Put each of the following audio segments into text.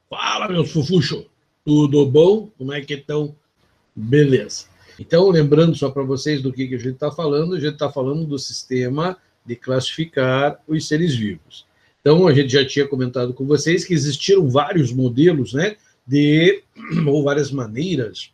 Fala, meus fufuxos, tudo bom? Como é que estão? Beleza. Então, lembrando só para vocês do que a gente está falando do sistema de classificar os seres vivos. Então, a gente já tinha comentado com vocês que existiram vários modelos, né, ou várias maneiras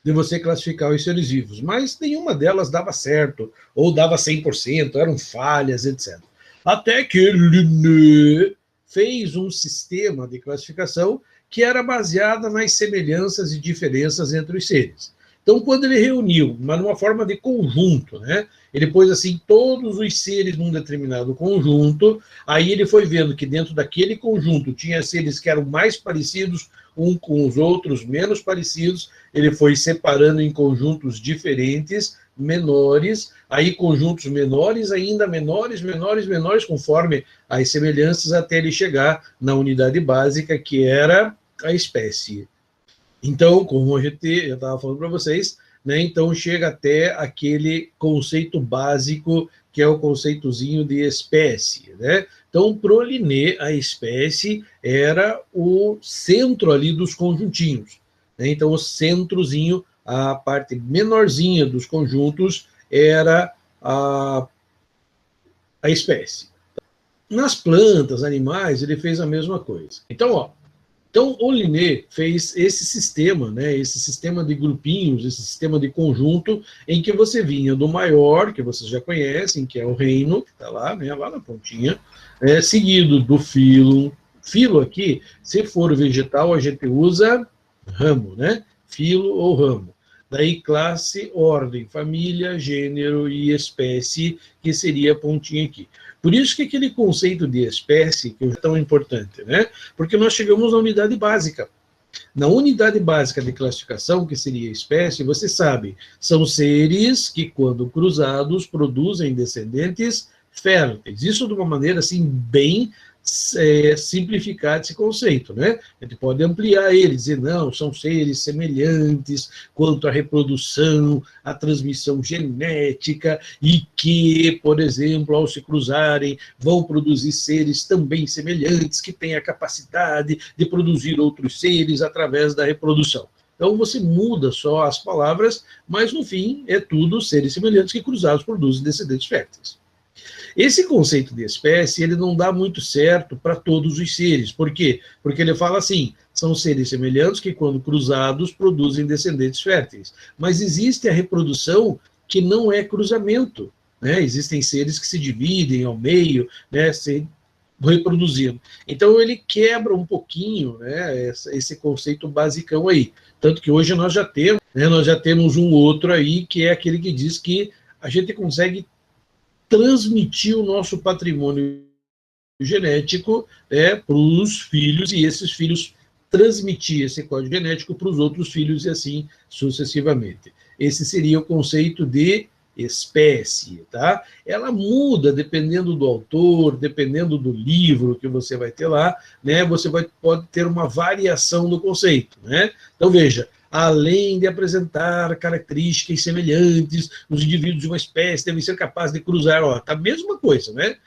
de você classificar os seres vivos, mas nenhuma delas dava certo, ou dava 100%, eram falhas, etc. Até que Linné fez um sistema de classificação que era baseada nas semelhanças e diferenças entre os seres. Então, quando ele reuniu, mas numa forma de conjunto, né? Ele pôs assim todos os seres num determinado conjunto, aí ele foi vendo que dentro daquele conjunto tinha seres que eram mais parecidos um com os outros, menos parecidos, ele foi separando em conjuntos diferentes, menores, aí conjuntos menores, ainda menores, menores, menores, conforme as semelhanças, até ele chegar na unidade básica, que era a espécie. Então, como eu estava falando para vocês, né, então chega até aquele conceito básico, que é o conceitozinho de espécie, né? Então, para o Linné, a espécie era o centro ali dos conjuntinhos, né? Então, o centrozinho, a parte menorzinha dos conjuntos, era a espécie. Nas plantas, animais, ele fez a mesma coisa. Então, o Linné fez esse sistema, né, esse sistema de grupinhos, esse sistema de conjunto, em que você vinha do maior, que vocês já conhecem, que é o reino, que está lá, né, lá na pontinha, seguido do filo. Filo aqui, se for vegetal, a gente usa ramo, né? Filo ou ramo. Daí classe, ordem, família, gênero e espécie, que seria a pontinha aqui. Por isso que aquele conceito de espécie que é tão importante, né? Porque nós chegamos na unidade básica. Na unidade básica de classificação, que seria espécie, você sabe, são seres que, quando cruzados, produzem descendentes férteis. Isso de uma maneira assim bem simplificar esse conceito, né? A gente pode ampliar ele, dizer, não, são seres semelhantes quanto à reprodução, à transmissão genética, e que, por exemplo, ao se cruzarem, vão produzir seres também semelhantes, que têm a capacidade de produzir outros seres através da reprodução. Então, você muda só as palavras, mas, no fim, é tudo seres semelhantes que, cruzados, produzem descendentes férteis. Esse conceito de espécie, ele não dá muito certo para todos os seres. Por quê? Porque ele fala assim, são seres semelhantes que, quando cruzados, produzem descendentes férteis. Mas existe a reprodução que não é cruzamento, né? Existem seres que se dividem ao meio, né, se reproduzindo. Então, ele quebra um pouquinho, né, esse conceito basicão aí. Tanto que hoje nós já temos um outro aí, que é aquele que diz que a gente consegue transmitir o nosso patrimônio genético, né, para os filhos, e esses filhos transmitir esse código genético para os outros filhos, e assim sucessivamente. Esse seria o conceito de espécie, tá? Ela muda dependendo do autor, dependendo do livro que você vai ter lá, né? Você pode ter uma variação do conceito, né? Então, veja, além de apresentar características semelhantes, os indivíduos de uma espécie devem ser capazes de cruzar, ó, tá a mesma coisa, né?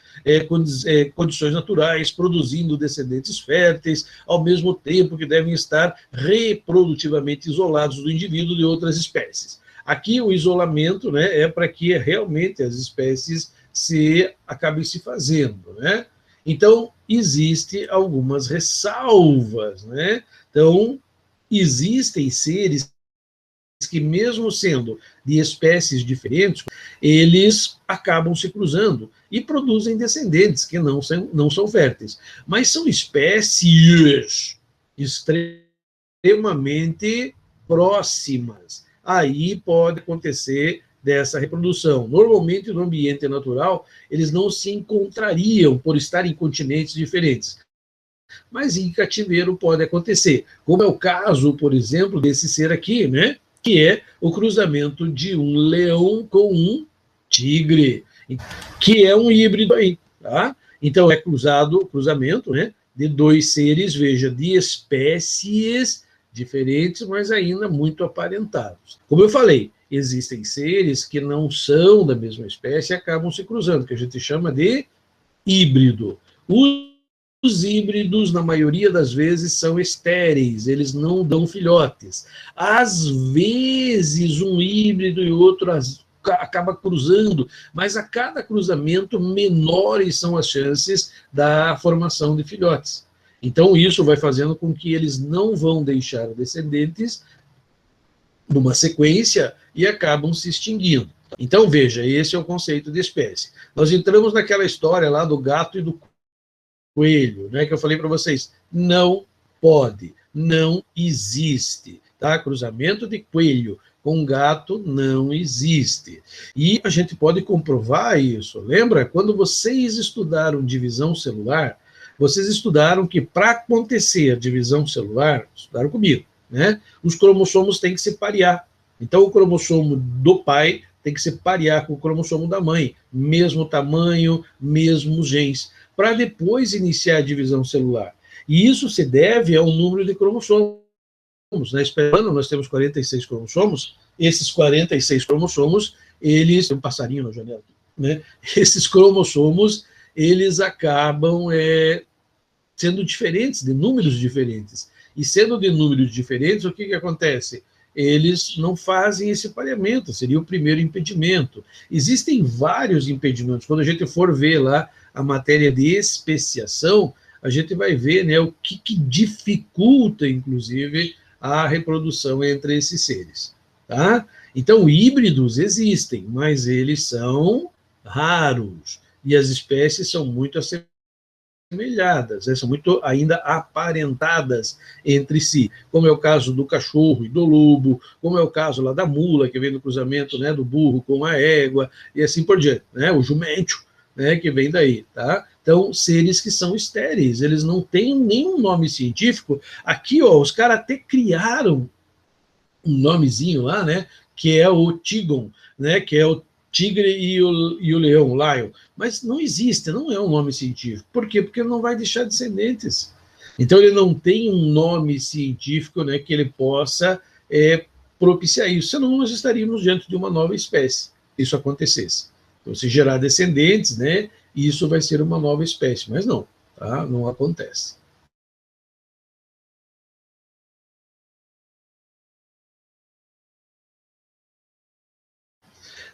Condições naturais, produzindo descendentes férteis, ao mesmo tempo que devem estar reprodutivamente isolados do indivíduo de outras espécies. Aqui o isolamento, né, é para que realmente as espécies acabem se fazendo, né? Então, existem algumas ressalvas, né? Então, existem seres que, mesmo sendo de espécies diferentes, eles acabam se cruzando e produzem descendentes que não são férteis. Mas são espécies extremamente próximas. Aí pode acontecer dessa reprodução. Normalmente, no ambiente natural, eles não se encontrariam por estarem em continentes diferentes. Mas em cativeiro pode acontecer, como é o caso, por exemplo, desse ser aqui, né? Que é o cruzamento de um leão com um tigre, que é um híbrido aí, tá? Então é cruzamento, né, de dois seres, veja, de espécies diferentes, mas ainda muito aparentados. Como eu falei, existem seres que não são da mesma espécie e acabam se cruzando, que a gente chama de híbrido. Os Os híbridos, na maioria das vezes, são estéreis, eles não dão filhotes. Às vezes, um híbrido e outro acaba cruzando, mas a cada cruzamento, menores são as chances da formação de filhotes. Então, isso vai fazendo com que eles não vão deixar descendentes numa sequência e acabam se extinguindo. Então, veja, esse é o conceito de espécie. Nós entramos naquela história lá do gato e do coelho, né, que eu falei para vocês, não pode, não existe, tá? Cruzamento de coelho com gato não existe. E a gente pode comprovar isso. Lembra? Quando vocês estudaram divisão celular, vocês estudaram que para acontecer a divisão celular, estudaram comigo, né? Os cromossomos têm que se parear. Então, o cromossomo do pai tem que se parear com o cromossomo da mãe, mesmo tamanho, mesmos genes, para depois iniciar a divisão celular. E isso se deve ao número de cromossomos. Na espécie humana, nós temos 46 cromossomos, esses 46 cromossomos, eles... Tem um passarinho na janela, né? Esses cromossomos, eles acabam sendo diferentes, de números diferentes. E sendo de números diferentes, o que acontece? Eles não fazem esse pareamento, seria o primeiro impedimento. Existem vários impedimentos. Quando a gente for ver lá a matéria de especiação, a gente vai ver, né, o que dificulta, inclusive, a reprodução entre esses seres. Tá? Então, híbridos existem, mas eles são raros. E as espécies são muito assemelhadas, né? São muito ainda aparentadas entre si, como é o caso do cachorro e do lobo, como é o caso lá da mula, que vem do cruzamento, né, do burro com a égua, e assim por diante, né? O jumento, né, que vem daí, tá? Então, seres que são estéreis, eles não têm nenhum nome científico. Aqui, ó, os caras até criaram um nomezinho lá, né, que é o tigon, né, que é o tigre e o leão, o lion, mas não existe, não é um nome científico. Por quê? Porque ele não vai deixar descendentes. Então, ele não tem um nome científico, né, que ele possa propiciar isso, senão nós estaríamos diante de uma nova espécie, se isso acontecesse. Então, se gerar descendentes, né, isso vai ser uma nova espécie, mas não, tá? Não acontece.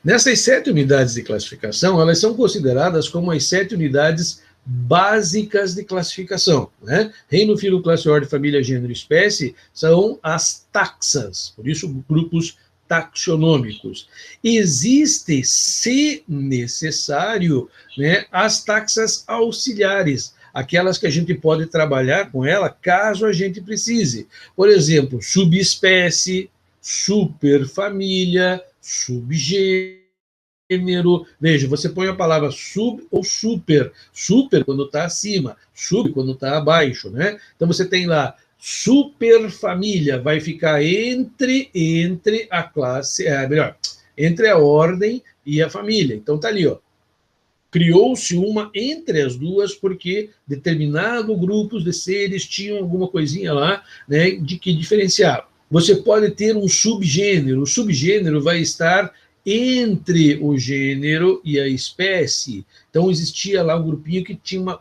Nessas 7 unidades de classificação, elas são consideradas como as 7 unidades básicas de classificação, né? Reino, filo, classe, ordem, família, gênero, espécie são as taxas, por isso grupos taxonômicos. Existe, se necessário, né, as taxas auxiliares, aquelas que a gente pode trabalhar com ela caso a gente precise. Por exemplo, subespécie, superfamília, subgênero. Veja, você põe a palavra sub ou super. Super quando está acima, sub quando está abaixo, né? Então você tem lá superfamília, vai ficar entre a classe, melhor, entre a ordem e a família. Então tá ali, ó. Criou-se uma entre as duas porque determinado grupos de seres tinham alguma coisinha lá, né, de que diferenciava. Você pode ter um subgênero. O subgênero vai estar entre o gênero e a espécie. Então, existia lá um grupinho que tinha uma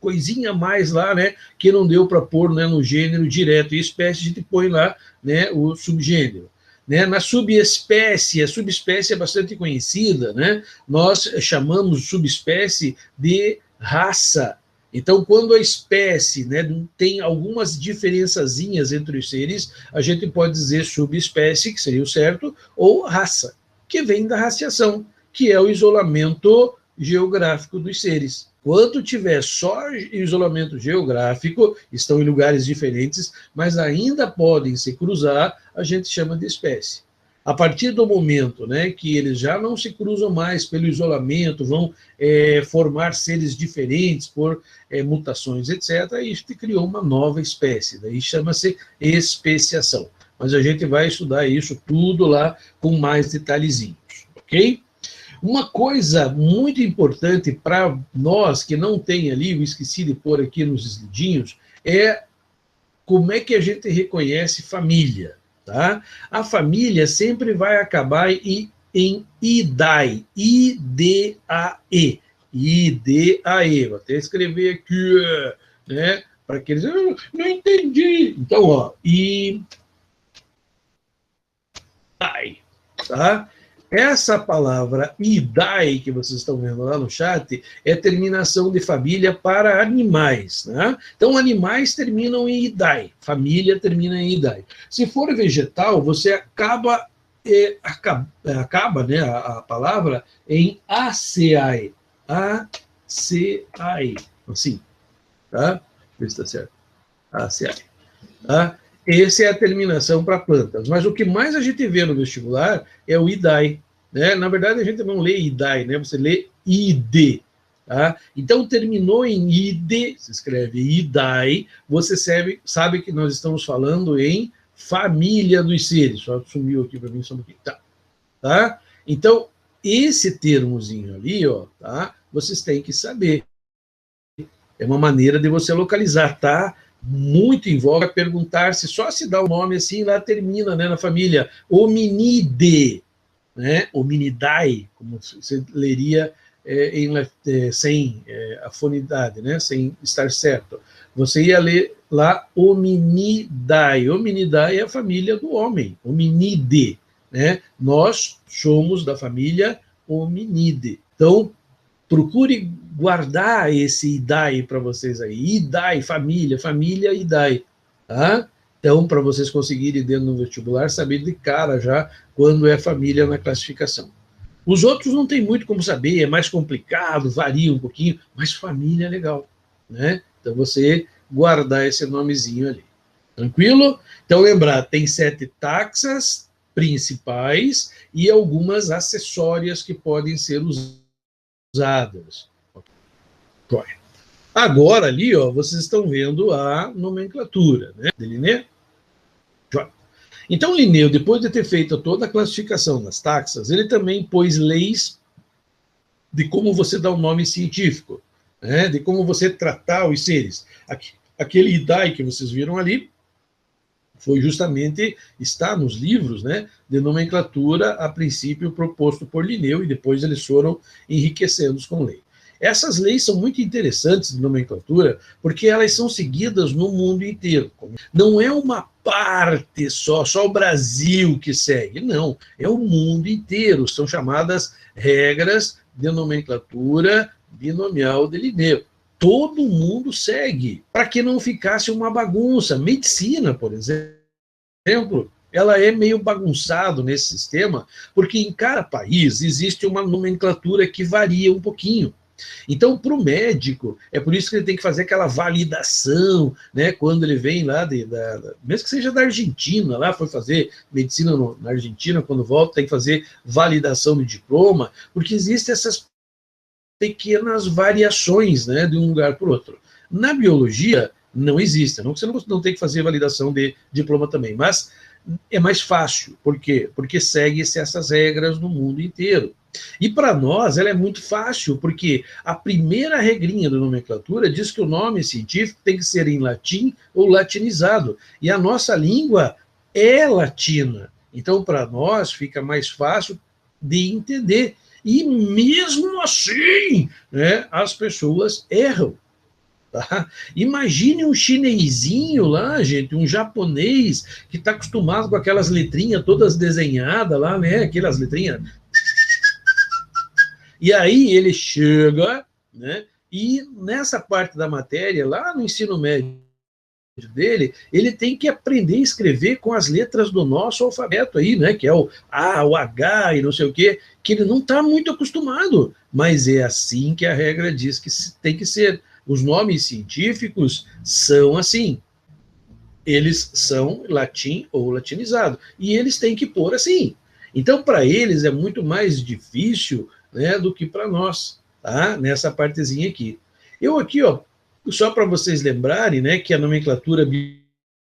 coisinha a mais lá, né, que não deu para pôr, né, no gênero direto. E espécie, a gente põe lá, né, o subgênero. Né, na subespécie, a subespécie é bastante conhecida, né? Nós chamamos subespécie de raça. Então, quando a espécie, né, tem algumas diferençazinhas entre os seres, a gente pode dizer subespécie, que seria o certo, ou raça, que vem da raciação, que é o isolamento geográfico dos seres. Quando tiver só isolamento geográfico, estão em lugares diferentes, mas ainda podem se cruzar, a gente chama de espécie. A partir do momento, né, que eles já não se cruzam mais pelo isolamento, vão formar seres diferentes por mutações, etc., aí a gente criou uma nova espécie, daí chama-se especiação. Mas a gente vai estudar isso tudo lá com mais detalhezinhos, ok? Uma coisa muito importante para nós que não tem ali, eu esqueci de pôr aqui nos slidinhos, é como é que a gente reconhece família, tá? A família sempre vai acabar em IDAE, I-D-A-E, I-D-A-E, vou até escrever aqui, né? Para que eles... Eu não entendi. Então, ó, Idai, tá? Essa palavra Idai, que vocês estão vendo lá no chat, é terminação de família para animais, né? Então, animais terminam em Idai, família termina em Idai. Se for vegetal, você acaba, né, a palavra em ACAI, ACAI, assim, tá? Vê se está certo. ACAI, tá? Essa é a terminação para plantas. Mas o que mais a gente vê no vestibular é o IDAI, né? Na verdade, a gente não lê IDAI, né? Você lê ID. Tá? Então, terminou em ID, se escreve IDAI, você sabe que nós estamos falando em família dos seres. Só sumiu aqui para mim só um pouquinho. Tá? Então, esse termozinho ali, ó, tá? Vocês têm que saber. É uma maneira de você localizar, tá? Muito em voga perguntar se só se dá o nome assim, lá termina, né, na família Hominide, né? Hominidae, como você leria sem afonidade, né? Sem estar certo. Você ia ler lá Hominidae. Hominidae é a família do homem, Hominide, né? Nós somos da família Hominide. Então, procure guardar esse IDAI para vocês aí. IDAI, família, família, IDAI. Tá? Então, para vocês conseguirem dentro do vestibular, saber de cara já quando é família na classificação. Os outros não tem muito como saber, é mais complicado, varia um pouquinho, mas família é legal. Né? Então, você guardar esse nomezinho ali. Tranquilo? Então, lembrar, tem 7 taxas principais e algumas acessórias que podem ser usadas. Agora, ali, ó, vocês estão vendo a nomenclatura, né, de Linné. Então, Linneu, depois de ter feito toda a classificação das taxas, ele também pôs leis de como você dá um nome científico, né, de como você tratar os seres. Aquele IDAI que vocês viram ali foi justamente, está nos livros, né, de nomenclatura, a princípio proposto por Linneu, e depois eles foram enriquecendo com lei. Essas leis são muito interessantes de nomenclatura, porque elas são seguidas no mundo inteiro. Não é uma parte só o Brasil que segue, não, é o mundo inteiro. São chamadas regras de nomenclatura binomial de Linneu. Todo mundo segue, para que não ficasse uma bagunça. Medicina, por exemplo, ela é meio bagunçado nesse sistema, porque em cada país existe uma nomenclatura que varia um pouquinho. Então, para o médico, é por isso que ele tem que fazer aquela validação, né, quando ele vem lá, mesmo que seja da Argentina, lá foi fazer medicina na Argentina, quando volta tem que fazer validação de diploma, porque existem essas pequenas variações, né, de um lugar para o outro. Na biologia, não existe, não que você não tem que fazer validação de diploma também, mas é mais fácil. Por quê? Porque segue-se essas regras no mundo inteiro. E para nós ela é muito fácil, porque a primeira regrinha da nomenclatura diz que o nome científico tem que ser em latim ou latinizado. E a nossa língua é latina. Então, para nós, fica mais fácil de entender. E mesmo assim, né, as pessoas erram. Tá? Imagine um chinesinho lá, gente, um japonês que está acostumado com aquelas letrinhas todas desenhadas lá, né? Aquelas letrinhas. E aí ele chega, né? E nessa parte da matéria, lá no ensino médio dele, ele tem que aprender a escrever com as letras do nosso alfabeto aí, né? Que é o A, o H e não sei o quê, que ele não está muito acostumado. Mas é assim que a regra diz que tem que ser. Os nomes científicos são assim. Eles são latim ou latinizado. E eles têm que pôr assim. Então, para eles, é muito mais difícil, né, do que para nós, tá? Nessa partezinha aqui. Eu aqui, ó, só para vocês lembrarem, né, que a nomenclatura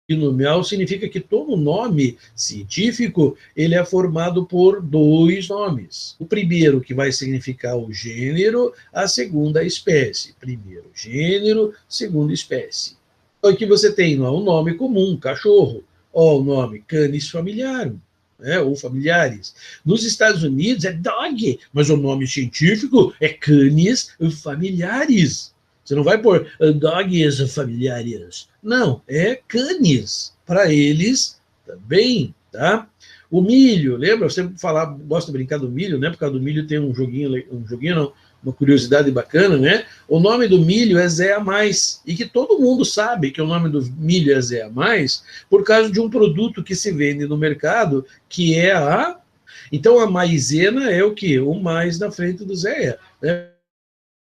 binomial significa que todo nome científico ele é formado por 2 nomes. O primeiro, que vai significar o gênero, a segunda, a espécie. Primeiro gênero, segunda espécie. Então, aqui você tem lá um nome comum, cachorro, ó, o nome Canis familiarum, né, ou familiares. Nos Estados Unidos é dog, mas o nome científico é Canis familiaris. Você não vai pôr dogs familiares. Não, é canis. Para eles também, tá? O milho, lembra? Eu sempre gosto de brincar do milho, né? Por causa do milho tem um joguinho não, uma curiosidade bacana, né? O nome do milho é Zé a mais, e que todo mundo sabe que o nome do milho é Zé a mais por causa de um produto que se vende no mercado, que é a... Então, a maisena é o quê? O mais na frente do Zé, né?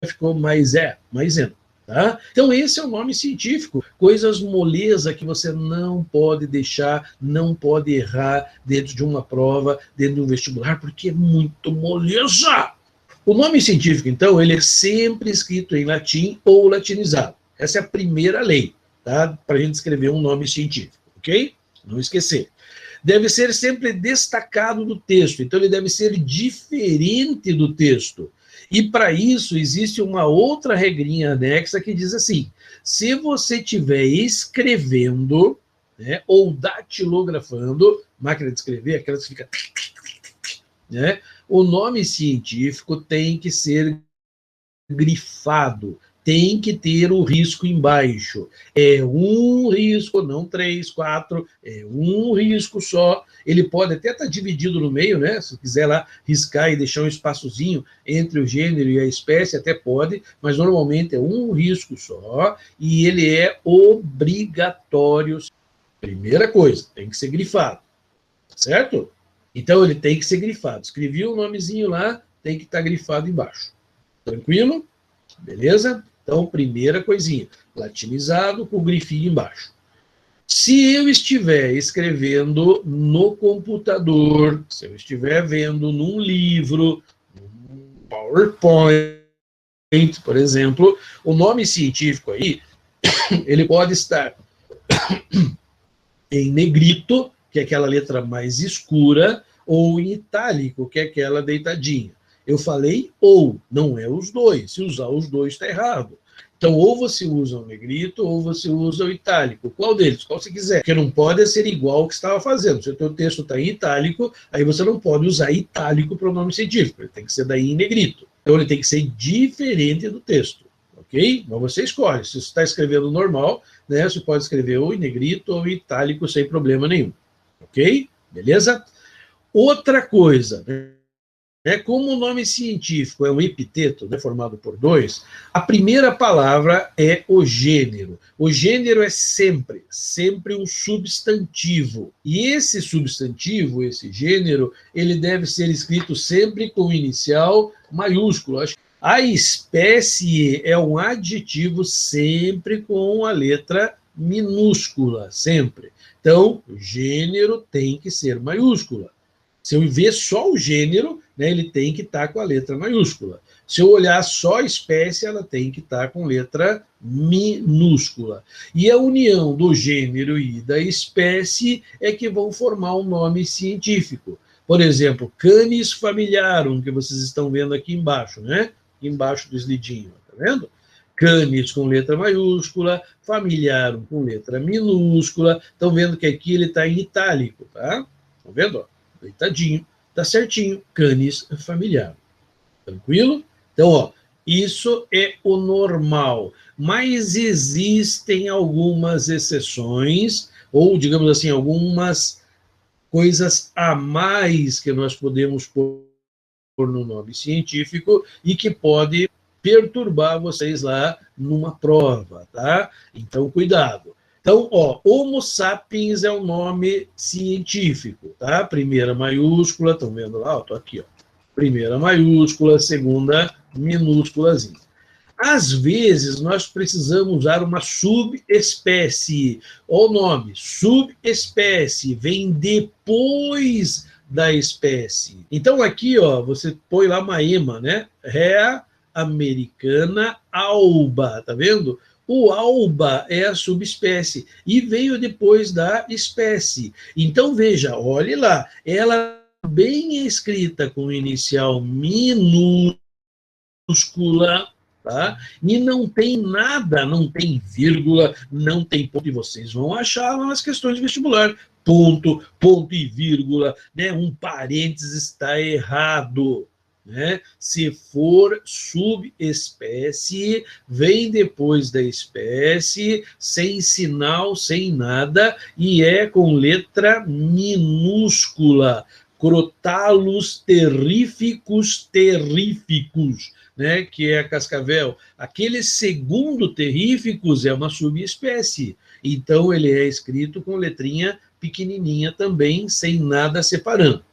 Ficou maisena. Tá? Então, esse é o nome científico. Coisas moleza que você não pode deixar, não pode errar dentro de uma prova, dentro de um vestibular, porque é muito moleza. O nome científico, então, ele é sempre escrito em latim ou latinizado. Essa é a primeira lei, tá? Para a gente escrever um nome científico, ok? Não esquecer. Deve ser sempre destacado do texto, então ele deve ser diferente do texto. E para isso existe uma outra regrinha anexa que diz assim: se você estiver escrevendo, né, ou datilografando, máquina de escrever, aquelas que fica, né, o nome científico tem que ser grifado, tem que ter o risco embaixo. É um risco, não 3, 4, é um risco só. Ele pode até estar dividido no meio, né? Se quiser lá riscar e deixar um espaçozinho entre o gênero e a espécie, até pode, mas normalmente é um risco só e ele é obrigatório. Primeira coisa, tem que ser grifado, certo? Então ele tem que ser grifado. Escrevi o nomezinho lá, tem que estar grifado embaixo. Tranquilo? Beleza? Então, primeira coisinha, latinizado com o grifinho embaixo. Se eu estiver escrevendo no computador, se eu estiver vendo num livro, num PowerPoint, por exemplo, o nome científico aí, ele pode estar em negrito, que é aquela letra mais escura, ou em itálico, que é aquela deitadinha. Eu falei ou, não é os dois. Se usar os dois, está errado. Então, ou você usa o negrito, ou você usa o itálico. Qual deles? Qual você quiser. Porque não pode ser igual ao que você estava fazendo. Se o teu texto está em itálico, aí você não pode usar itálico para o nome científico. Ele tem que ser daí em negrito. Então, ele tem que ser diferente do texto. Ok? Mas você escolhe. Se você está escrevendo normal, né, você pode escrever ou em negrito ou em itálico sem problema nenhum. Ok? Beleza? Outra coisa, né? Como o nome científico é um epiteto, né, formado por dois, a primeira palavra é o gênero. O gênero é sempre um substantivo. E esse substantivo, esse gênero, ele deve ser escrito sempre com inicial maiúsculo. A espécie é um adjetivo sempre com a letra minúscula, sempre. Então, o gênero tem que ser maiúscula. Se eu ver só o gênero, né, ele tem que estar com a letra maiúscula. Se eu olhar só a espécie, ela tem que estar com letra minúscula. E a união do gênero e da espécie é que vão formar um nome científico. Por exemplo, Canis familiarum, que vocês estão vendo aqui embaixo, né? Embaixo do slidinho, tá vendo? Canis com letra maiúscula, familiarum com letra minúscula. Estão vendo que aqui ele está em itálico, tá? Estão vendo? Deitadinho, tá certinho, canis familiar. Tranquilo? Então, ó, isso é o normal. Mas existem algumas exceções, ou, digamos assim, algumas coisas a mais que nós podemos pôr no nome científico e que pode perturbar vocês lá numa prova, tá? Então, cuidado. Então, ó, Homo sapiens é o nome científico, tá? Primeira maiúscula, estão vendo lá? Estou aqui, ó. Primeira maiúscula, segunda minúsculazinha. Às vezes, nós precisamos usar uma subespécie. Olha o nome, subespécie, vem depois da espécie. Então, aqui, ó, você põe lá uma ema, né? Rea americana alba, tá vendo? O alba é a subespécie e veio depois da espécie. Então, veja, olhe lá, ela bem é escrita com inicial minúscula, tá? E não tem nada, não tem vírgula, não tem ponto, e vocês vão achar lá nas questões de vestibular. Ponto, ponto e vírgula, né? Um parênteses está errado. né? Se for subespécie, vem depois da espécie, sem sinal, sem nada, e é com letra minúscula. Crotalus terríficos terríficos, né, que é a cascavel. Aquele segundo terríficos é uma subespécie. Então, ele é escrito com letrinha pequenininha também, sem nada separando.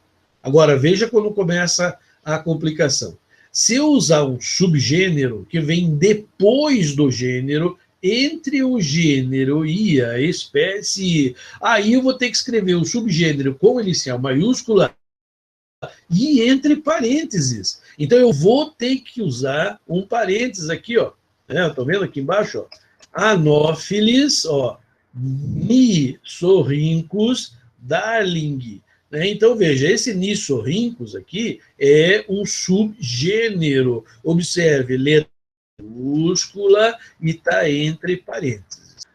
Agora, veja quando começa a complicação. Se eu usar um subgênero que vem depois do gênero, entre o gênero e a espécie, aí eu vou ter que escrever o subgênero com inicial maiúscula e entre parênteses. Então, eu vou ter que usar um parênteses aqui, ó. Estou vendo aqui embaixo, ó. Anopheles, ó. Nissorhynchus darling. Então, veja, esse Nissorhynchus aqui é um subgênero. Observe, letra minúscula e está entre parênteses.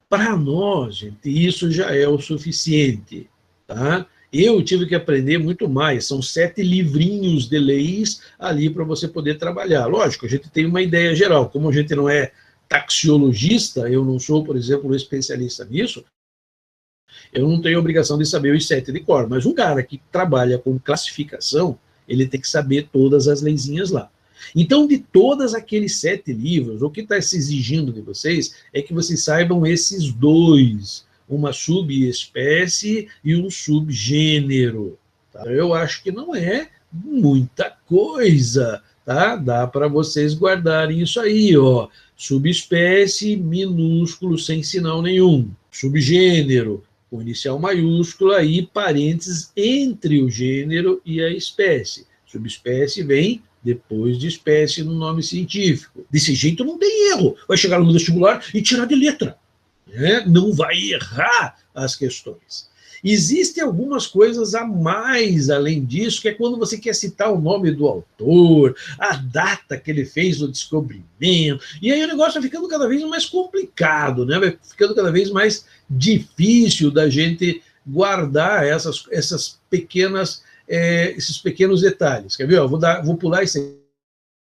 Para nós, gente, isso já é o suficiente, tá? Eu tive que aprender muito mais, são 7 livrinhos de leis ali para você poder trabalhar. Lógico, a gente tem uma ideia geral, como a gente não é taxiologista, eu não sou, por exemplo, um especialista nisso, eu não tenho obrigação de saber os 7 de cor, mas um cara que trabalha com classificação, ele tem que saber todas as leizinhas lá. Então, de todos aqueles 7 livros, o que está se exigindo de vocês é que vocês saibam esses 2, uma subespécie e um subgênero. Tá? Eu acho que não é muita coisa, tá? Dá para vocês guardarem isso aí, ó. Subespécie, minúsculo, sem sinal nenhum. Subgênero, com inicial maiúscula e parênteses entre o gênero e a espécie. Subespécie vem depois de espécie no nome científico. Desse jeito não tem erro. Vai chegar no vestibular e tirar de letra. Não vai errar as questões. Existem algumas coisas a mais além disso, que é quando você quer citar o nome do autor, a data que ele fez o descobrimento, e aí o negócio vai ficando cada vez mais complicado, né? Vai ficando cada vez mais difícil da gente guardar esses pequenos detalhes. Quer ver? Ó, vou pular esse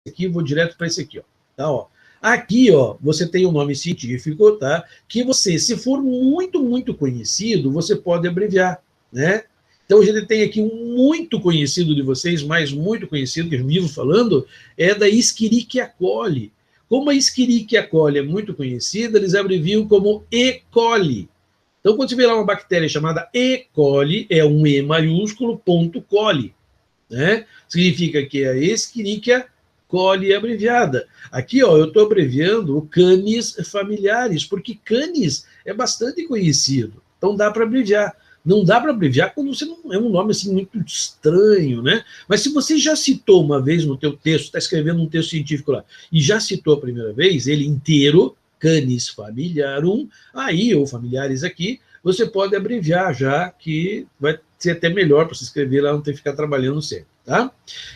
aqui e vou direto para esse aqui. Ó. Tá, ó. Aqui, ó, você tem o nome científico, tá? Que você, se for muito, muito conhecido, você pode abreviar, né? Então, a gente tem aqui um muito conhecido de vocês, mas muito conhecido, que eu vivo falando, é da Escherichia coli. Como a Escherichia coli é muito conhecida, eles abreviam como E. coli. Então, quando você vê lá uma bactéria chamada E. coli, é um E maiúsculo, ponto coli, né? Significa que é a Escherichia coli abreviada. Aqui, ó, eu estou abreviando o Canis familiaris, porque Canis é bastante conhecido. Então dá para abreviar. Não dá para abreviar quando você não é um nome assim muito estranho, né? Mas se você já citou uma vez no teu texto, está escrevendo um texto científico lá, e já citou a primeira vez, ele inteiro, Canis familiarum, aí, ou familiares aqui, você pode abreviar já, que vai ser até melhor para você escrever lá, não ter que ficar trabalhando sempre. Tá?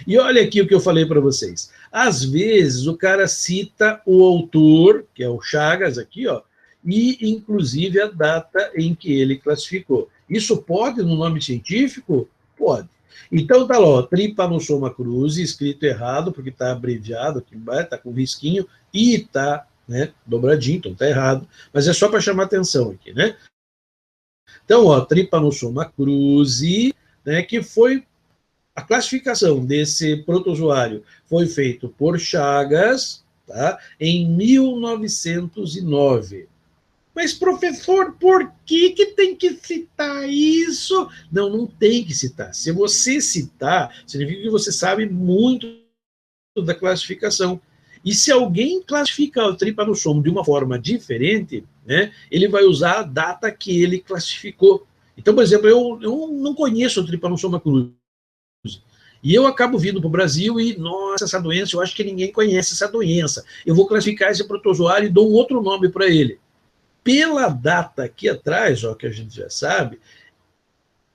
E olha aqui o que eu falei para vocês. Às vezes o cara cita o autor, que é o Chagas aqui, ó, e inclusive a data em que ele classificou. Isso pode no nome científico? Pode. Então tá lá, ó, Trypanosoma cruzi, escrito errado, porque está abreviado aqui embaixo, está com risquinho, e está, né, dobradinho, então está errado, mas é só para chamar atenção aqui, né? Então, ó, Trypanosoma cruzi, né, que foi a classificação desse protozoário foi feita por Chagas, tá, em 1909. Mas, professor, por que tem que citar isso? Não, não tem que citar. Se você citar, significa que você sabe muito da classificação. E se alguém classificar o Trypanosoma de uma forma diferente, né, ele vai usar a data que ele classificou. Então, por exemplo, eu não conheço o Trypanosoma cruzi. E eu acabo vindo para o Brasil e, nossa, essa doença, eu acho que ninguém conhece essa doença. Eu vou classificar esse protozoário e dou um outro nome para ele. Pela data aqui atrás, ó, que a gente já sabe,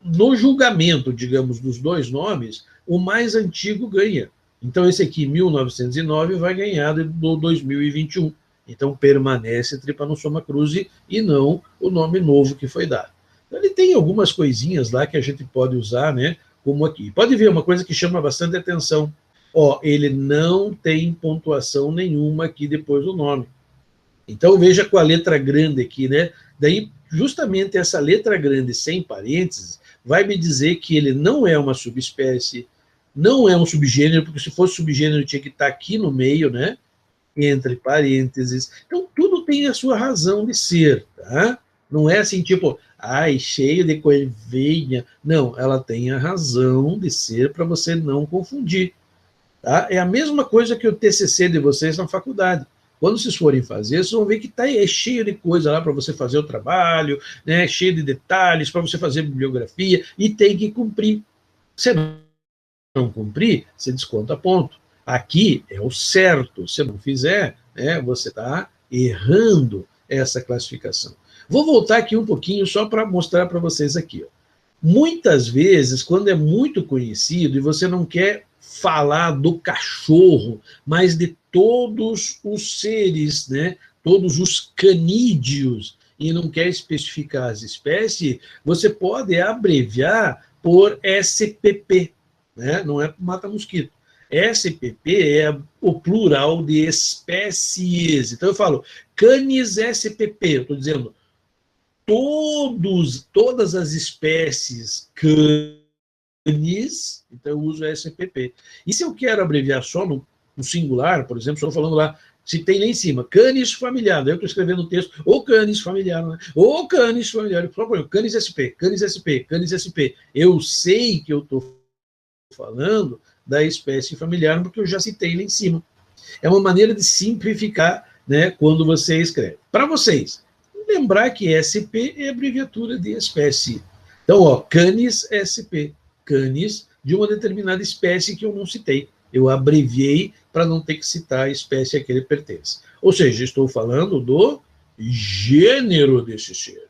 no julgamento, digamos, dos 2 nomes, o mais antigo ganha. Então, esse aqui, 1909, vai ganhar do 2021. Então, permanece Trypanosoma cruzi e não o nome novo que foi dado. Então, ele tem algumas coisinhas lá que a gente pode usar, né, como aqui. Pode ver uma coisa que chama bastante atenção. Ó, ele não tem pontuação nenhuma aqui depois do nome. Então, veja com a letra grande aqui, né? Daí, justamente essa letra grande sem parênteses vai me dizer que ele não é uma subespécie, não é um subgênero, porque se fosse subgênero tinha que estar aqui no meio, né? Entre parênteses. Então, tudo tem a sua razão de ser, tá? Não é assim, tipo, ai, cheio de coisinha. Não, ela tem a razão de ser para você não confundir. Tá? É a mesma coisa que o TCC de vocês na faculdade. Quando vocês forem fazer, vocês vão ver que é cheio de coisa lá para você fazer o trabalho, né? Cheio de detalhes para você fazer bibliografia, e tem que cumprir. Se não cumprir, você desconta ponto. Aqui é o certo. Se não fizer, né, você está errando essa classificação. Vou voltar aqui um pouquinho só para mostrar para vocês aqui. Ó. Muitas vezes, quando é muito conhecido e você não quer falar do cachorro, mas de todos os seres, né? Todos os canídeos, e não quer especificar as espécies, você pode abreviar por SPP, né? Não é mata-mosquito. SPP é o plural de espécies. Então eu falo Canis SPP, eu estou dizendo todas as espécies canis, então eu uso SPP. E se eu quero abreviar só no singular, por exemplo, estou falando lá, se tem lá em cima, canis familiar, daí eu estou escrevendo o texto, ou canis familiar, né? Ou canis familiar, só por canis SP, canis SP, canis SP. Eu sei que eu estou falando da espécie familiar, porque eu já citei lá em cima. É uma maneira de simplificar, né, quando você escreve. Para vocês, lembrar que SP é abreviatura de espécie. Então, ó, Canis SP, Canis de uma determinada espécie que eu não citei. Eu abreviei para não ter que citar a espécie a que ele pertence. Ou seja, estou falando do gênero desse ser.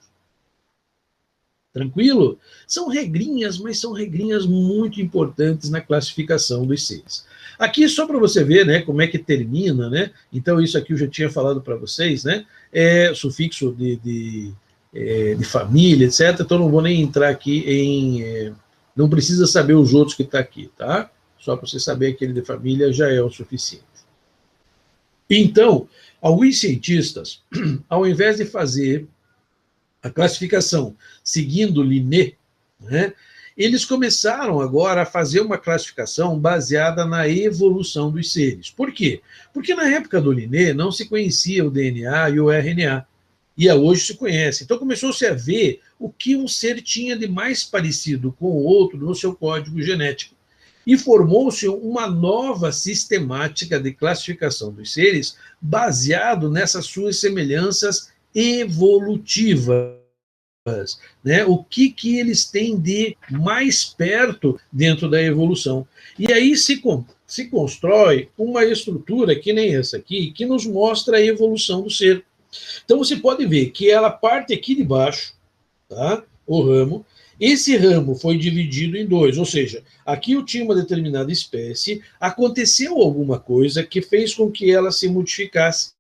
Tranquilo? São regrinhas, mas são regrinhas muito importantes na classificação dos seres. Aqui, só para você ver, né, como é que termina, né? Então, isso aqui eu já tinha falado para vocês, né? É sufixo de família, etc. Então, não vou nem entrar aqui em... não precisa saber os outros que está aqui, tá? Só para você saber aquele de família já é o suficiente. Então, alguns cientistas, ao invés de fazer a classificação seguindo Linné, né, eles começaram agora a fazer uma classificação baseada na evolução dos seres. Por quê? Porque na época do Linné não se conhecia o DNA e o RNA, e hoje se conhece. Então começou-se a ver o que um ser tinha de mais parecido com o outro no seu código genético. E formou-se uma nova sistemática de classificação dos seres baseado nessas suas semelhanças evolutivas, né? O que eles têm de mais perto dentro da evolução. E aí se constrói uma estrutura que nem essa aqui, que nos mostra a evolução do ser. Então você pode ver que ela parte aqui de baixo, tá? O ramo. Esse ramo foi dividido em dois, ou seja, aqui eu tinha uma determinada espécie, aconteceu alguma coisa que fez com que ela se modificasse.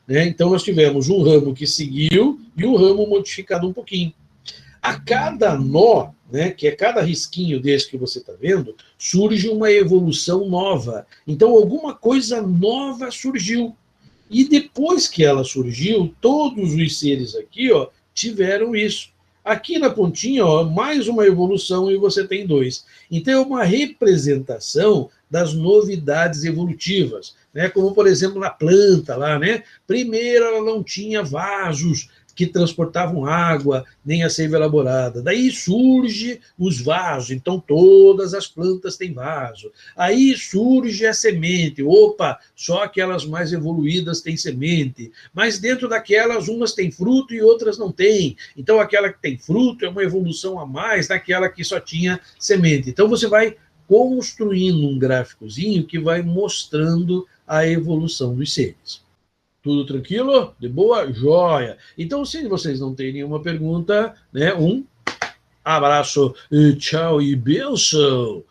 Né? Então, nós tivemos um ramo que seguiu e um ramo modificado um pouquinho. A cada nó, né, que é cada risquinho desse que você está vendo, surge uma evolução nova. Então, alguma coisa nova surgiu. E depois que ela surgiu, todos os seres aqui, ó, tiveram isso. Aqui na pontinha, ó, mais uma evolução e você tem dois. Então, é uma representação das novidades evolutivas, né? Como, por exemplo, na planta lá, né? Primeiro ela não tinha vasos que transportavam água, nem a seiva elaborada. Daí surge os vasos, então todas as plantas têm vaso. Aí surge a semente, opa, só aquelas mais evoluídas têm semente, mas dentro daquelas umas têm fruto e outras não têm. Então aquela que tem fruto é uma evolução a mais daquela que só tinha semente. Então você vai construindo um gráficozinho que vai mostrando a evolução dos seres. Tudo tranquilo? De boa? Joia! Então, se vocês não têm nenhuma pergunta, né, um abraço, tchau e benção!